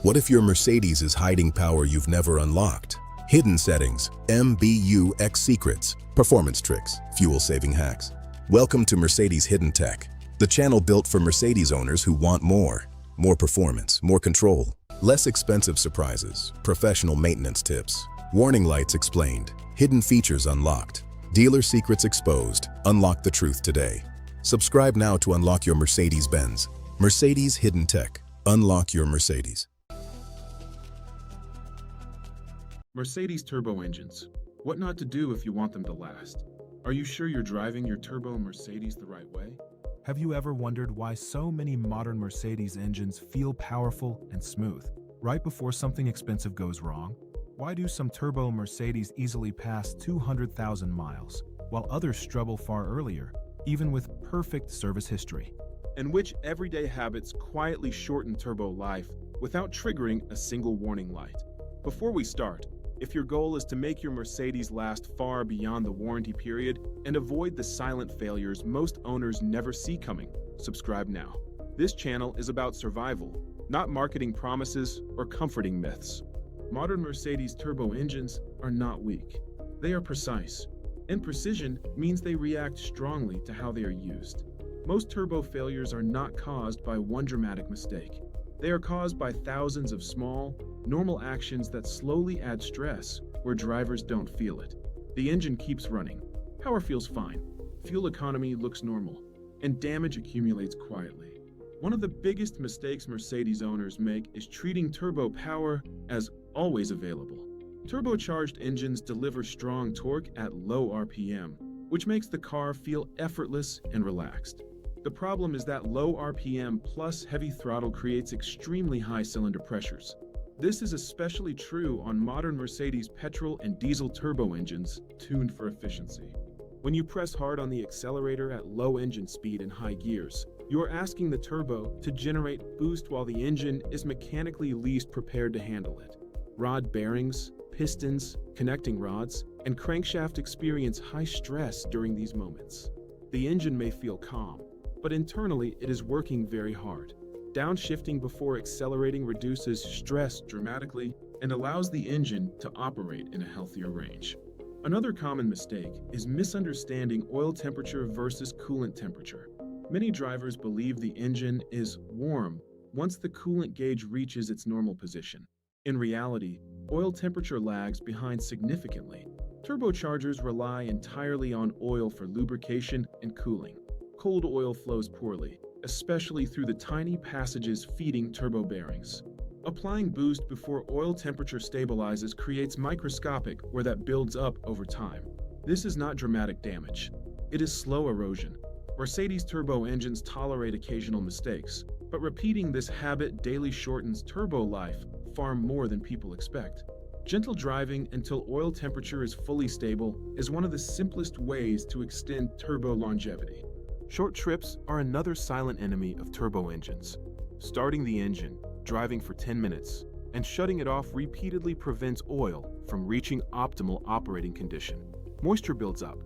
What if your Mercedes is hiding power you've never unlocked? Hidden settings, MBUX secrets, performance tricks, fuel-saving hacks. Welcome to Mercedes Hidden Tech, the channel built for Mercedes owners who want more. More performance, more control, less expensive surprises, professional maintenance tips, warning lights explained, hidden features unlocked, dealer secrets exposed. Unlock the truth today. Subscribe now to unlock your Mercedes-Benz. Mercedes Hidden Tech. Unlock your Mercedes. Mercedes turbo engines. What not to do if you want them to last. Are you sure you're driving your turbo Mercedes the right way? Have you ever wondered why so many modern Mercedes engines feel powerful and smooth right before something expensive goes wrong? Why do some turbo Mercedes easily pass 200,000 miles, while others struggle far earlier, even with perfect service history? And which everyday habits quietly shorten turbo life without triggering a single warning light? Before we start, if your goal is to make your Mercedes last far beyond the warranty period and avoid the silent failures most owners never see coming, subscribe now. This channel is about survival, not marketing promises or comforting myths. Modern Mercedes turbo engines are not weak. They are precise, and precision means they react strongly to how they are used. Most turbo failures are not caused by one dramatic mistake. They are caused by thousands of small, normal actions that slowly add stress where drivers don't feel it. The engine keeps running. Power feels fine. Fuel economy looks normal. And damage accumulates quietly. One of the biggest mistakes Mercedes owners make is treating turbo power as always available. Turbocharged engines deliver strong torque at low RPM, which makes the car feel effortless and relaxed. The problem is that low RPM plus heavy throttle creates extremely high cylinder pressures. This is especially true on modern Mercedes petrol and diesel turbo engines tuned for efficiency. When you press hard on the accelerator at low engine speed in high gears, you're asking the turbo to generate boost while the engine is mechanically least prepared to handle it. Rod bearings, pistons, connecting rods, and crankshaft experience high stress during these moments. The engine may feel calm, but internally it is working very hard. Downshifting before accelerating reduces stress dramatically and allows the engine to operate in a healthier range. Another common mistake is misunderstanding oil temperature versus coolant temperature. Many drivers believe the engine is warm once the coolant gauge reaches its normal position. In reality, oil temperature lags behind significantly. Turbochargers rely entirely on oil for lubrication and cooling. Cold oil flows poorly, especially through the tiny passages feeding turbo bearings. Applying boost before oil temperature stabilizes creates microscopic where that builds up over time. This is not dramatic damage. It is slow erosion. Mercedes turbo engines tolerate occasional mistakes, but repeating this habit daily shortens turbo life far more than people expect. Gentle driving until oil temperature is fully stable is one of the simplest ways to extend turbo longevity. Short trips are another silent enemy of turbo engines. Starting the engine, driving for 10 minutes, and shutting it off repeatedly prevents oil from reaching optimal operating condition. Moisture builds up,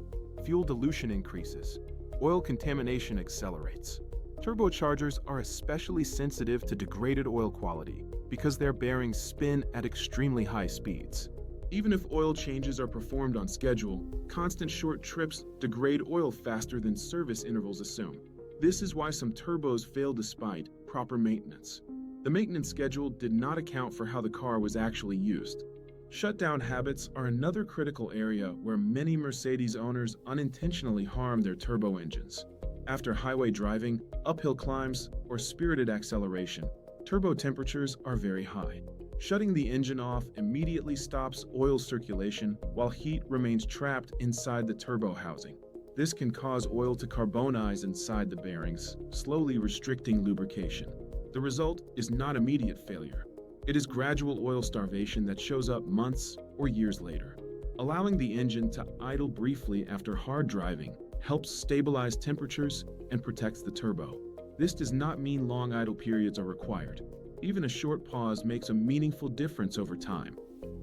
fuel dilution increases, oil contamination accelerates. Turbochargers are especially sensitive to degraded oil quality because their bearings spin at extremely high speeds. Even if oil changes are performed on schedule, constant short trips degrade oil faster than service intervals assume. This is why some turbos fail despite proper maintenance. The maintenance schedule did not account for how the car was actually used. Shutdown habits are another critical area where many Mercedes owners unintentionally harm their turbo engines. After highway driving, uphill climbs, or spirited acceleration, turbo temperatures are very high. Shutting the engine off immediately stops oil circulation while heat remains trapped inside the turbo housing. This can cause oil to carbonize inside the bearings, slowly restricting lubrication. The result is not immediate failure. It is gradual oil starvation that shows up months or years later. Allowing the engine to idle briefly after hard driving helps stabilize temperatures and protects the turbo. This does not mean long idle periods are required. Even a short pause makes a meaningful difference over time.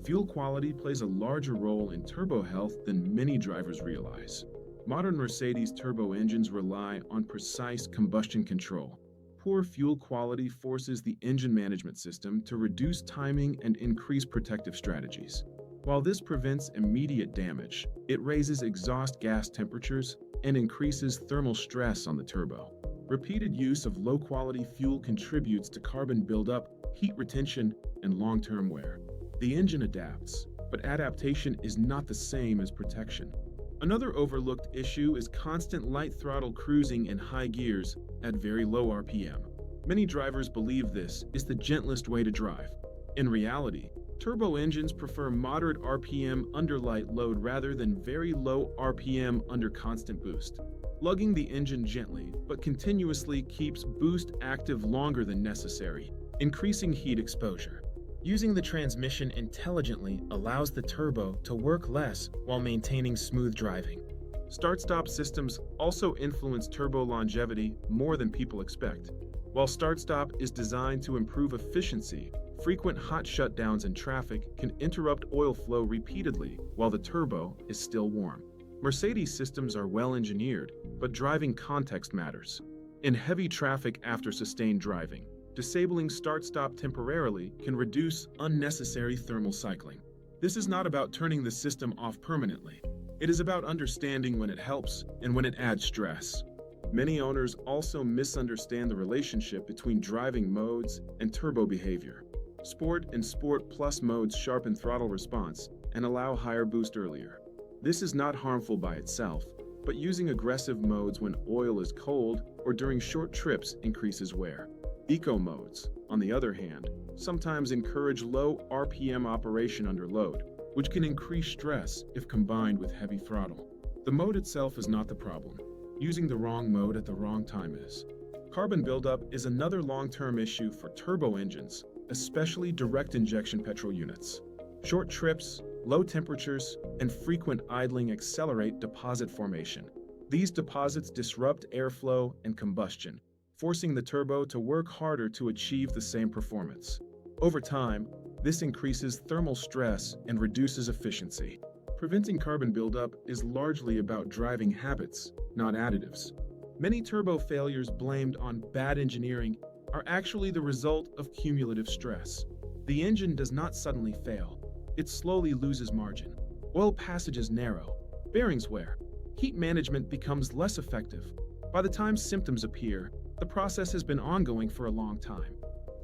Fuel quality plays a larger role in turbo health than many drivers realize. Modern Mercedes turbo engines rely on precise combustion control. Poor fuel quality forces the engine management system to reduce timing and increase protective strategies. While this prevents immediate damage, it raises exhaust gas temperatures and increases thermal stress on the turbo. Repeated use of low-quality fuel contributes to carbon buildup, heat retention, and long-term wear. The engine adapts, but adaptation is not the same as protection. Another overlooked issue is constant light throttle cruising in high gears at very low RPM. Many drivers believe this is the gentlest way to drive. In reality, turbo engines prefer moderate RPM under light load rather than very low RPM under constant boost. Lugging the engine gently but continuously keeps boost active longer than necessary, increasing heat exposure. Using the transmission intelligently allows the turbo to work less while maintaining smooth driving. Start-stop systems also influence turbo longevity more than people expect. While start-stop is designed to improve efficiency, frequent hot shutdowns in traffic can interrupt oil flow repeatedly while the turbo is still warm. Mercedes systems are well engineered, but driving context matters. In heavy traffic after sustained driving, disabling start-stop temporarily can reduce unnecessary thermal cycling. This is not about turning the system off permanently. It is about understanding when it helps and when it adds stress. Many owners also misunderstand the relationship between driving modes and turbo behavior. Sport and Sport Plus modes sharpen throttle response and allow higher boost earlier. This is not harmful by itself, but using aggressive modes when oil is cold or during short trips increases wear. Eco modes, on the other hand, sometimes encourage low RPM operation under load, which can increase stress if combined with heavy throttle. The mode itself is not the problem. Using the wrong mode at the wrong time is. Carbon buildup is another long-term issue for turbo engines, especially direct injection petrol units. Short trips, low temperatures, and frequent idling accelerate deposit formation. These deposits disrupt airflow and combustion, forcing the turbo to work harder to achieve the same performance. Over time, this increases thermal stress and reduces efficiency. Preventing carbon buildup is largely about driving habits, not additives. Many turbo failures blamed on bad engineering are actually the result of cumulative stress. The engine does not suddenly fail. It slowly loses margin. Oil passages narrow. Bearings wear. Heat management becomes less effective. By the time symptoms appear, the process has been ongoing for a long time.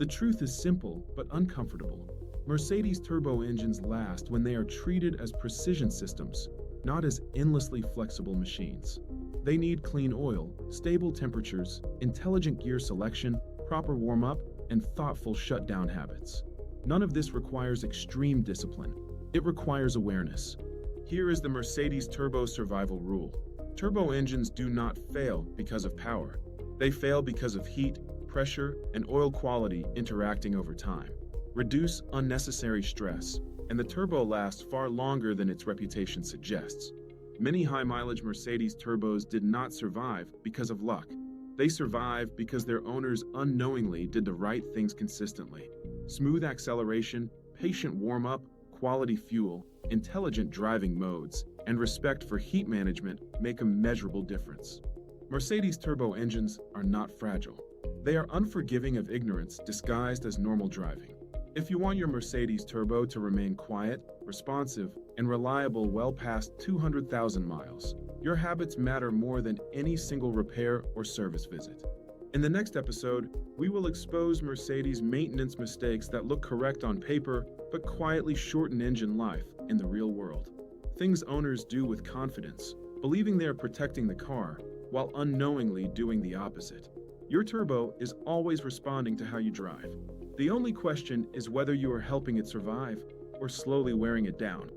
The truth is simple but uncomfortable. Mercedes turbo engines last when they are treated as precision systems, not as endlessly flexible machines. They need clean oil, stable temperatures, intelligent gear selection, proper warm-up, and thoughtful shutdown habits. None of this requires extreme discipline. It requires awareness. Here is the Mercedes turbo survival rule. Turbo engines do not fail because of power. They fail because of heat, pressure, and oil quality interacting over time. Reduce unnecessary stress, and the turbo lasts far longer than its reputation suggests. Many high-mileage Mercedes turbos did not survive because of luck. They survived because their owners unknowingly did the right things consistently. Smooth acceleration, patient warm-up, quality fuel, intelligent driving modes, and respect for heat management make a measurable difference. Mercedes turbo engines are not fragile. They are unforgiving of ignorance disguised as normal driving. If you want your Mercedes turbo to remain quiet, responsive, and reliable well past 200,000 miles, your habits matter more than any single repair or service visit. In the next episode, we will expose Mercedes maintenance mistakes that look correct on paper but quietly shorten engine life in the real world. Things owners do with confidence, believing they are protecting the car, while unknowingly doing the opposite. Your turbo is always responding to how you drive. The only question is whether you are helping it survive or slowly wearing it down.